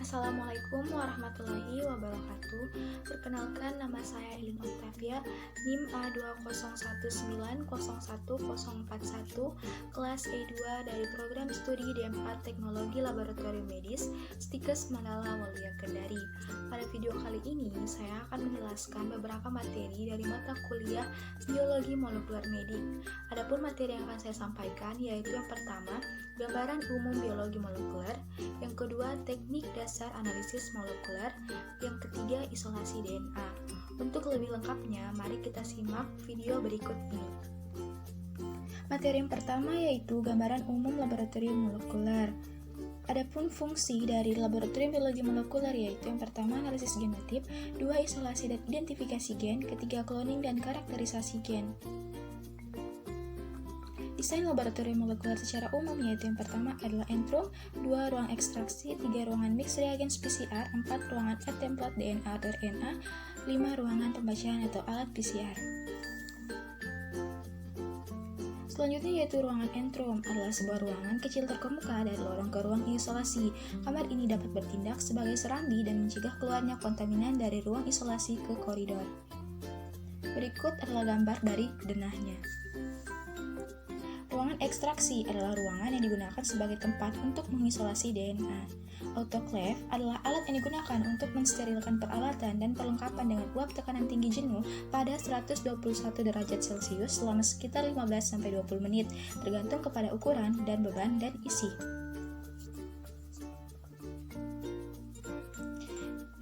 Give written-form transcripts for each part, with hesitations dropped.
Assalamualaikum warahmatullahi wabarakatuh. Perkenalkan, nama saya Elin Octavia, NIM A201901041, kelas E2 dari program studi D4 Teknologi Laboratorium Medis, Stikes Mandala Mulia Kendari. Pada video kali ini, saya akan menjelaskan beberapa materi dari mata kuliah Biologi Molekuler Medik. Adapun materi yang akan saya sampaikan yaitu yang pertama, gambaran umum biologi molekuler, yang kedua, teknik dasar analisis molekuler, yang ketiga, isolasi DNA. Untuk lebih lengkapnya, mari kita simak video berikut ini. Materi yang pertama yaitu gambaran umum laboratorium molekuler. Adapun fungsi dari laboratorium biologi molekuler yaitu yang pertama, analisis genotip, dua, isolasi dan identifikasi gen, ketiga, cloning dan karakterisasi gen. Desain laboratorium molekuler secara umum yaitu yang pertama adalah entrum, 2 ruang ekstraksi, 3 ruangan mix reagents PCR, 4 ruangan template DNA atau RNA, 5 ruangan pembacaan atau alat PCR. Selanjutnya yaitu ruangan entrum adalah sebuah ruangan kecil terkemuka dari lorong ke ruang isolasi. Kamar ini dapat bertindak sebagai serambi dan mencegah keluarnya kontaminan dari ruang isolasi ke koridor. Berikut adalah gambar dari denahnya. Ruangan ekstraksi adalah ruangan yang digunakan sebagai tempat untuk mengisolasi DNA. Autoclave adalah alat yang digunakan untuk mensterilkan peralatan dan perlengkapan dengan uap tekanan tinggi jenuh pada 121 derajat Celcius selama sekitar 15-20 menit, tergantung kepada ukuran dan beban dan isi.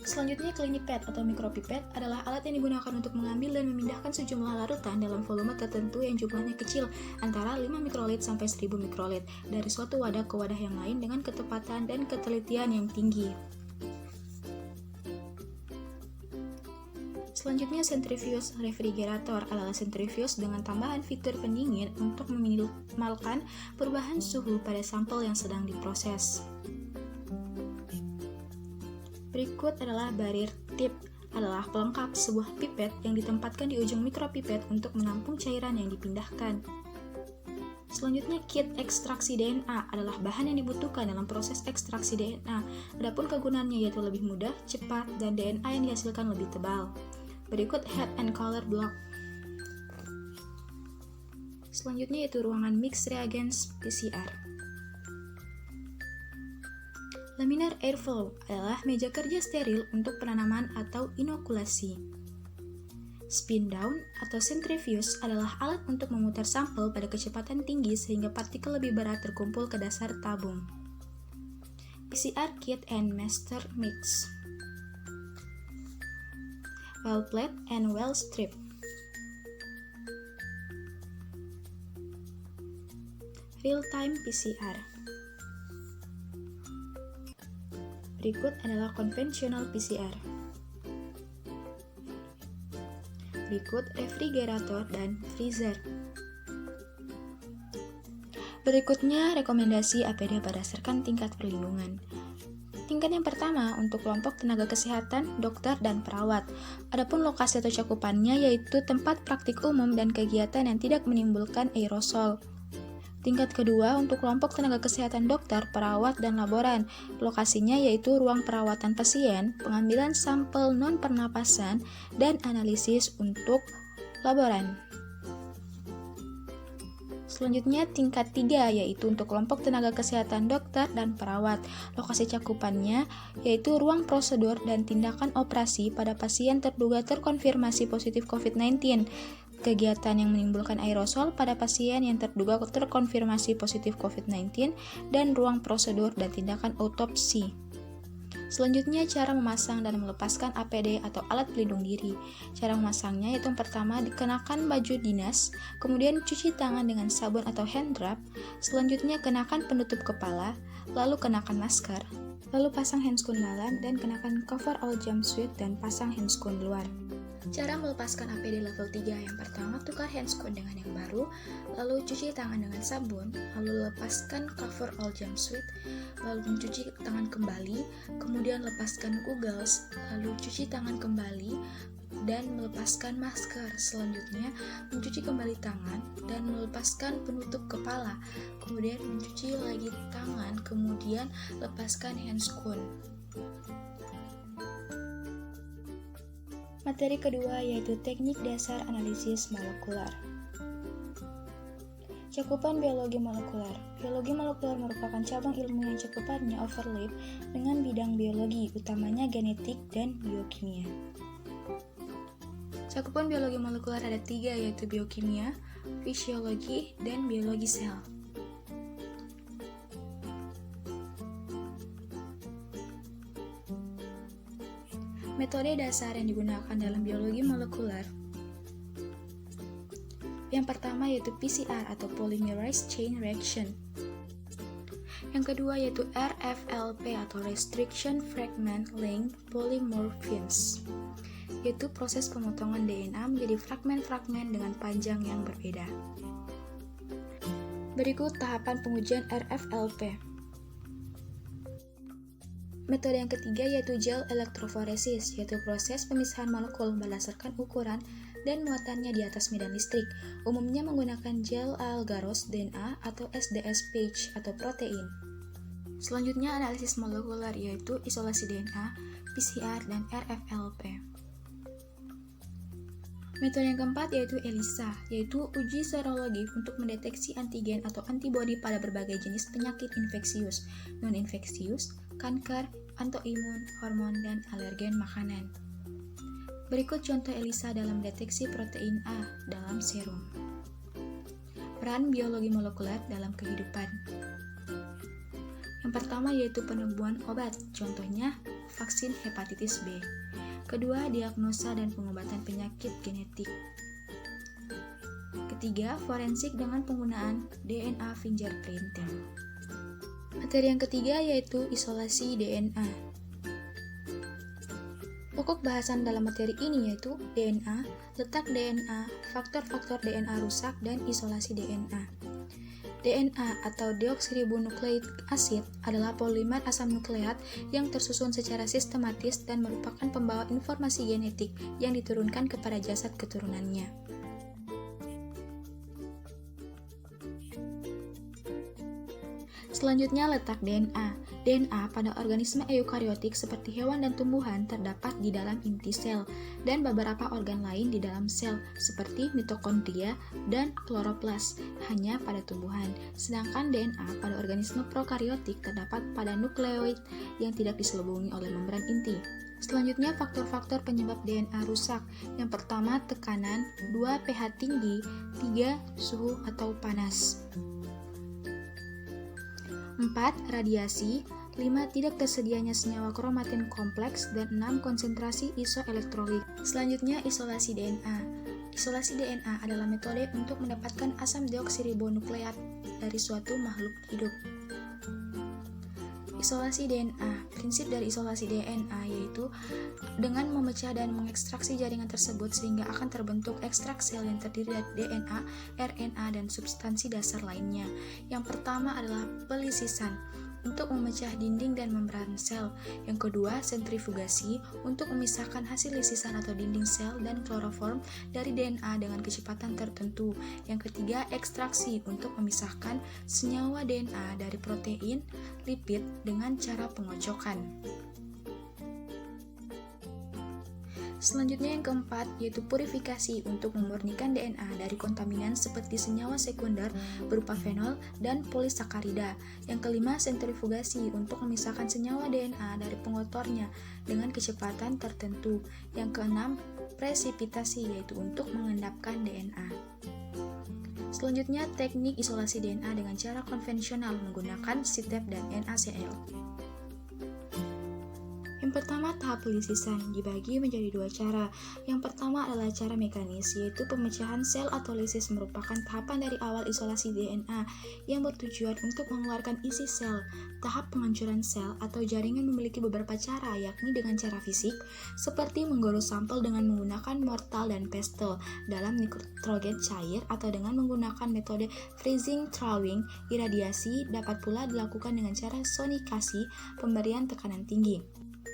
Selanjutnya, clinipet atau mikropipet adalah alat yang digunakan untuk mengambil dan memindahkan sejumlah larutan dalam volume tertentu yang jumlahnya kecil, antara 5 mikrolit sampai 1000 mikrolit, dari suatu wadah ke wadah yang lain dengan ketepatan dan ketelitian yang tinggi. Selanjutnya, centrifuge refrigerator adalah centrifuge dengan tambahan fitur pendingin untuk meminimalkan perubahan suhu pada sampel yang sedang diproses. Berikut adalah barrier tip, adalah pelengkap sebuah pipet yang ditempatkan di ujung mikropipet untuk menampung cairan yang dipindahkan. Selanjutnya, kit ekstraksi DNA adalah bahan yang dibutuhkan dalam proses ekstraksi DNA. Adapun kegunaannya yaitu lebih mudah, cepat, dan DNA yang dihasilkan lebih tebal. Berikut head and color block. Selanjutnya yaitu ruangan mix reagents PCR. Laminar airflow adalah meja kerja steril untuk penanaman atau inokulasi. Spin down atau centrifuge adalah alat untuk memutar sampel pada kecepatan tinggi sehingga partikel lebih berat terkumpul ke dasar tabung. PCR kit and master mix. Well plate and well strip. Real time PCR. Berikut adalah konvensional PCR. Berikut refrigerator dan freezer. Berikutnya rekomendasi APD berdasarkan tingkat perlindungan. Tingkat yang pertama untuk kelompok tenaga kesehatan, dokter, dan perawat. Adapun lokasi atau cakupannya yaitu tempat praktik umum dan kegiatan yang tidak menimbulkan aerosol. Tingkat kedua untuk kelompok tenaga kesehatan dokter, perawat, dan laboran. Lokasinya yaitu ruang perawatan pasien, pengambilan sampel non-pernapasan, dan analisis untuk laboran. Selanjutnya tingkat 3 yaitu untuk kelompok tenaga kesehatan dokter dan perawat. Lokasi cakupannya yaitu ruang prosedur dan tindakan operasi pada pasien terduga terkonfirmasi positif COVID-19. Kegiatan yang menimbulkan aerosol pada pasien yang terduga terkonfirmasi positif COVID-19 dan ruang prosedur dan tindakan autopsi. Selanjutnya, cara memasang dan melepaskan APD atau alat pelindung diri. Cara memasangnya yaitu yang pertama dikenakan baju dinas, kemudian cuci tangan dengan sabun atau hand rub, selanjutnya kenakan penutup kepala, lalu kenakan masker, lalu pasang handscoon dalam dan kenakan cover all jumpsuit dan pasang handscoon luar. Cara melepaskan APD level 3 yang pertama, tukar handscoon dengan yang baru, lalu cuci tangan dengan sabun, lalu lepaskan cover all jumpsuit, lalu mencuci tangan kembali, kemudian lepaskan goggles, lalu cuci tangan kembali, dan melepaskan masker. Selanjutnya, mencuci kembali tangan dan melepaskan penutup kepala, kemudian mencuci lagi tangan, kemudian lepaskan handscoon. Materi kedua yaitu teknik dasar analisis molekuler. Cakupan biologi molekuler. Biologi molekuler merupakan cabang ilmu yang cakupannya overlap dengan bidang biologi, utamanya genetik dan biokimia. Cakupan biologi molekuler ada 3, yaitu biokimia, fisiologi, dan biologi sel. Metode dasar yang digunakan dalam biologi molekuler yang pertama yaitu PCR atau Polymerase Chain Reaction. Yang kedua yaitu RFLP atau Restriction Fragment Length Polymorphism, yaitu proses pemotongan DNA menjadi fragmen-fragmen dengan panjang yang berbeda. Berikut tahapan pengujian RFLP. Metode yang ketiga yaitu gel elektroforesis, yaitu proses pemisahan molekul berdasarkan ukuran dan muatannya di atas medan listrik, umumnya menggunakan gel agar-agar DNA atau SDS-PAGE atau protein. Selanjutnya analisis molekuler yaitu isolasi DNA, PCR, dan RFLP. Metode yang keempat yaitu ELISA, yaitu uji serologi untuk mendeteksi antigen atau antibodi pada berbagai jenis penyakit infeksius, non-infeksius, kanker, autoimun, hormon, dan alergen makanan. Berikut contoh ELISA dalam deteksi protein A dalam serum. Peran biologi molekuler dalam kehidupan. Yang pertama yaitu penemuan obat, contohnya vaksin hepatitis B. Kedua, diagnosa dan pengobatan penyakit genetik. Ketiga, forensik dengan penggunaan DNA fingerprinting. Materi yang ketiga yaitu isolasi DNA. Pokok bahasan dalam materi ini yaitu DNA, letak DNA, faktor-faktor DNA rusak, dan isolasi DNA. DNA atau deoksiribonukleik acid adalah polimer asam nukleat yang tersusun secara sistematis dan merupakan pembawa informasi genetik yang diturunkan kepada jasad keturunannya. Selanjutnya letak DNA. DNA pada organisme eukariotik seperti hewan dan tumbuhan terdapat di dalam inti sel dan beberapa organ lain di dalam sel seperti mitokondria dan kloroplas hanya pada tumbuhan. Sedangkan DNA pada organisme prokariotik terdapat pada nukleoid yang tidak diselubungi oleh membran inti. Selanjutnya faktor-faktor penyebab DNA rusak. Yang pertama tekanan, 2 pH tinggi, 3 suhu atau panas. 4. Radiasi, 5. Tidak tersedianya senyawa kromatin kompleks, dan 6. Konsentrasi isoelektrolit. Selanjutnya isolasi DNA. Isolasi DNA adalah metode untuk mendapatkan asam deoksiribonukleat dari suatu makhluk hidup. Isolasi DNA. Prinsip dari isolasi DNA yaitu dengan memecah dan mengekstraksi jaringan tersebut sehingga akan terbentuk ekstrak sel yang terdiri dari DNA, RNA, dan substansi dasar lainnya. Yang pertama adalah pelisisan untuk memecah dinding dan membran sel. Yang kedua, sentrifugasi untuk memisahkan hasil lisisan atau dinding sel dan kloroform dari DNA dengan kecepatan tertentu. Yang ketiga, ekstraksi untuk memisahkan senyawa DNA dari protein, lipid dengan cara pengocokan. Selanjutnya yang keempat yaitu purifikasi untuk memurnikan DNA dari kontaminan seperti senyawa sekunder berupa fenol dan polisakarida. Yang kelima sentrifugasi untuk memisahkan senyawa DNA dari pengotornya dengan kecepatan tertentu. Yang keenam presipitasi yaitu untuk mengendapkan DNA. Selanjutnya teknik isolasi DNA dengan cara konvensional menggunakan CTAP dan NaCl. Yang pertama, tahap pelisisan dibagi menjadi 2 cara. Yang pertama adalah cara mekanis, yaitu pemecahan sel atau lisis merupakan tahapan dari awal isolasi DNA yang bertujuan untuk mengeluarkan isi sel. Tahap penghancuran sel atau jaringan memiliki beberapa cara, yakni dengan cara fisik, seperti menggoreng sampel dengan menggunakan mortal dan pestle dalam nitrogen cair, atau dengan menggunakan metode freezing thawing. Iradiasi dapat pula dilakukan dengan cara sonikasi, pemberian tekanan tinggi.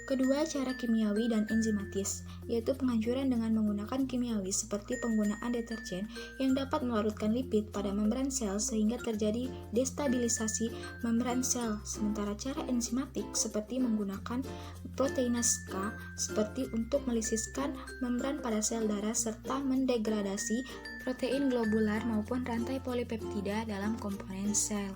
Kedua, cara kimiawi dan enzimatis, yaitu penghancuran dengan menggunakan kimiawi seperti penggunaan deterjen yang dapat melarutkan lipid pada membran sel sehingga terjadi destabilisasi membran sel. Sementara cara enzimatik seperti menggunakan proteinase K seperti untuk melisiskan membran pada sel darah serta mendegradasi protein globular maupun rantai polipeptida dalam komponen sel.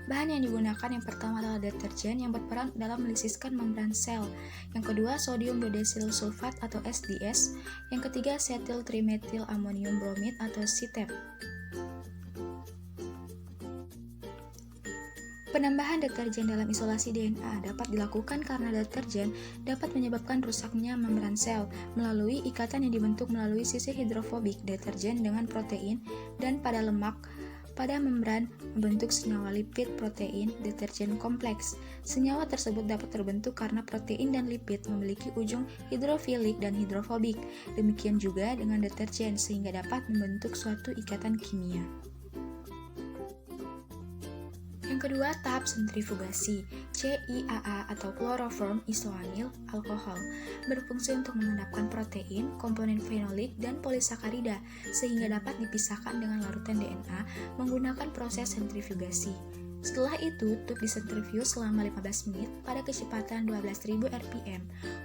Bahan yang digunakan yang pertama adalah deterjen yang berperan dalam melisiskan membran sel. Yang kedua, sodium dodecyl sulfat atau SDS. Yang ketiga, setil trimetil amonium bromid atau SITEP. Penambahan deterjen dalam isolasi DNA dapat dilakukan karena deterjen dapat menyebabkan rusaknya membran sel melalui ikatan yang dibentuk melalui sisi hidrofobik deterjen dengan protein dan pada lemak pada membran membentuk senyawa lipid protein deterjen kompleks. Senyawa tersebut dapat terbentuk karena protein dan lipid memiliki ujung hidrofilik dan hidrofobik. Demikian juga dengan deterjen sehingga dapat membentuk suatu ikatan kimia. Yang kedua, tahap sentrifugasi, CIAA atau chloroform isoamil alkohol, berfungsi untuk mengendapkan protein, komponen fenolik, dan polisakarida sehingga dapat dipisahkan dengan larutan DNA menggunakan proses sentrifugasi. Setelah itu, tub disentrifuge selama 15 menit pada kecepatan 12.000 rpm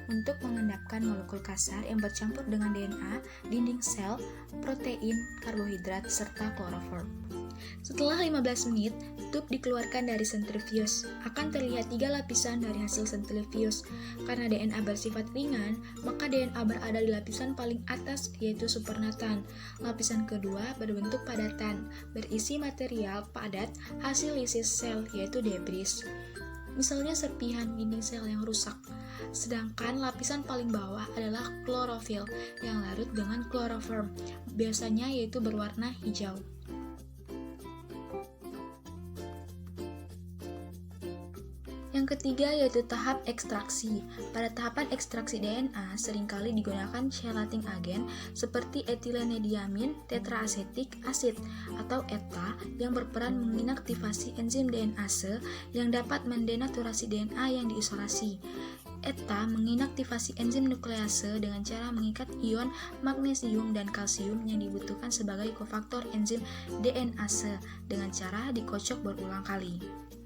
untuk mengendapkan molekul kasar yang bercampur dengan DNA, dinding sel, protein, karbohidrat, serta kloroform. Setelah 15 menit, tub dikeluarkan dari sentrifuge. Akan terlihat 3 lapisan dari hasil sentrifuge. Karena DNA bersifat ringan, maka DNA berada di lapisan paling atas yaitu supernatan. Lapisan kedua berbentuk padatan, berisi material padat hasil lisis sel yaitu debris. Misalnya serpihan dinding sel yang rusak. Sedangkan lapisan paling bawah adalah klorofil yang larut dengan kloroform, biasanya yaitu berwarna hijau. Yang ketiga yaitu tahap ekstraksi. Pada tahapan ekstraksi DNA seringkali digunakan chelating agen seperti etilenediamin tetraasetik asid atau ETA yang berperan menginaktivasi enzim DNase yang dapat mendenaturasi DNA yang diisolasi. ETA menginaktivasi enzim nuklease dengan cara mengikat ion magnesium dan kalsium yang dibutuhkan sebagai kofaktor enzim DNase dengan cara dikocok berulang kali.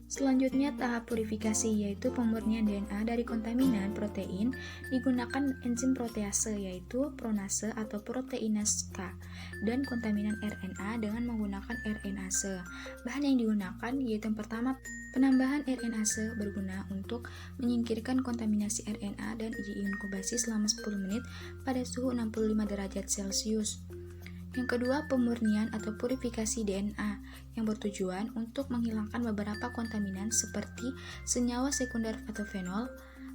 Selanjutnya tahap purifikasi yaitu pemurnian DNA dari kontaminan protein digunakan enzim protease yaitu pronase atau proteinase K dan kontaminan RNA dengan menggunakan RNase. Bahan yang digunakan yaitu yang pertama penambahan RNase berguna untuk menyingkirkan kontaminasi RNA dan diinkubasi selama 10 menit pada suhu 65 derajat Celcius. Yang kedua, pemurnian atau purifikasi DNA yang bertujuan untuk menghilangkan beberapa kontaminan seperti senyawa sekunder atau fenol,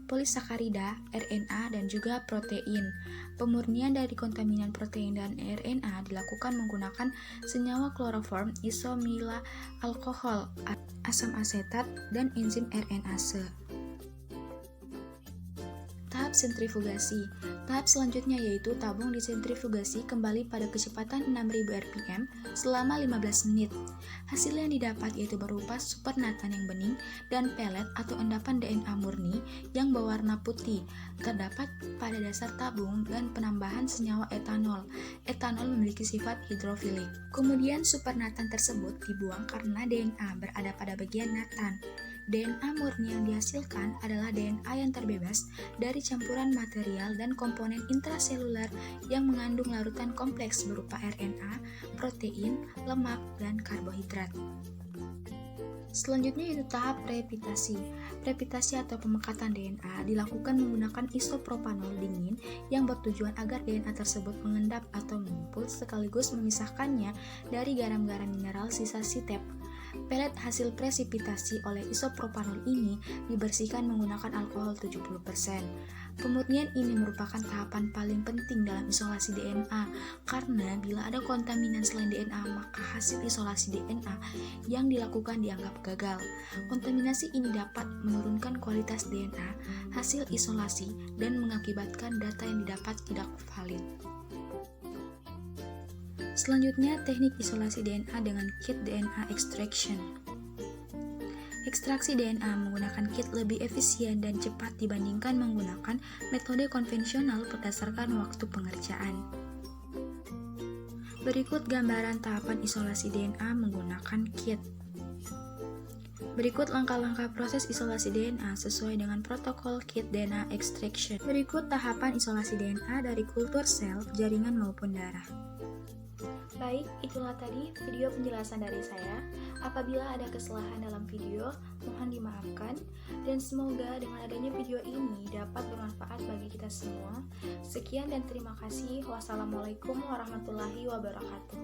polisakarida, RNA, dan juga protein. Pemurnian dari kontaminan protein dan RNA dilakukan menggunakan senyawa kloroform isomila alkohol, asam asetat, dan enzim RNase. Tahap sentrifugasi. Tahap selanjutnya yaitu tabung disentrifugasi kembali pada kecepatan 6000 rpm selama 15 menit. Hasil yang didapat yaitu berupa supernatan yang bening dan pelet atau endapan DNA murni yang berwarna putih terdapat pada dasar tabung dan penambahan senyawa etanol. Etanol memiliki sifat hidrofilik. Kemudian supernatan tersebut dibuang karena DNA berada pada bagian natan. DNA murni yang dihasilkan adalah DNA yang terbebas dari campuran material dan komponen intraseluler yang mengandung larutan kompleks berupa RNA, protein, lemak, dan karbohidrat. Selanjutnya yaitu tahap prepitasi. Prepitasi atau pemekatan DNA dilakukan menggunakan isopropanol dingin yang bertujuan agar DNA tersebut mengendap atau mengumpul sekaligus memisahkannya dari garam-garam mineral sisa SITEP. Pelet hasil presipitasi oleh isopropanol ini dibersihkan menggunakan alkohol 70%. Pemurnian ini merupakan tahapan paling penting dalam isolasi DNA karena bila ada kontaminan selain DNA maka hasil isolasi DNA yang dilakukan dianggap gagal. Kontaminasi ini dapat menurunkan kualitas DNA hasil isolasi dan mengakibatkan data yang didapat tidak valid. Selanjutnya, teknik isolasi DNA dengan kit DNA extraction. Ekstraksi DNA menggunakan kit lebih efisien dan cepat dibandingkan menggunakan metode konvensional berdasarkan waktu pengerjaan. Berikut gambaran tahapan isolasi DNA menggunakan kit. Berikut langkah-langkah proses isolasi DNA sesuai dengan protokol kit DNA extraction. Berikut tahapan isolasi DNA dari kultur sel, jaringan maupun darah. Baik, itulah tadi video penjelasan dari saya. Apabila ada kesalahan dalam video, mohon dimaafkan. Dan semoga dengan adanya video ini dapat bermanfaat bagi kita semua. Sekian dan terima kasih. Wassalamualaikum warahmatullahi wabarakatuh.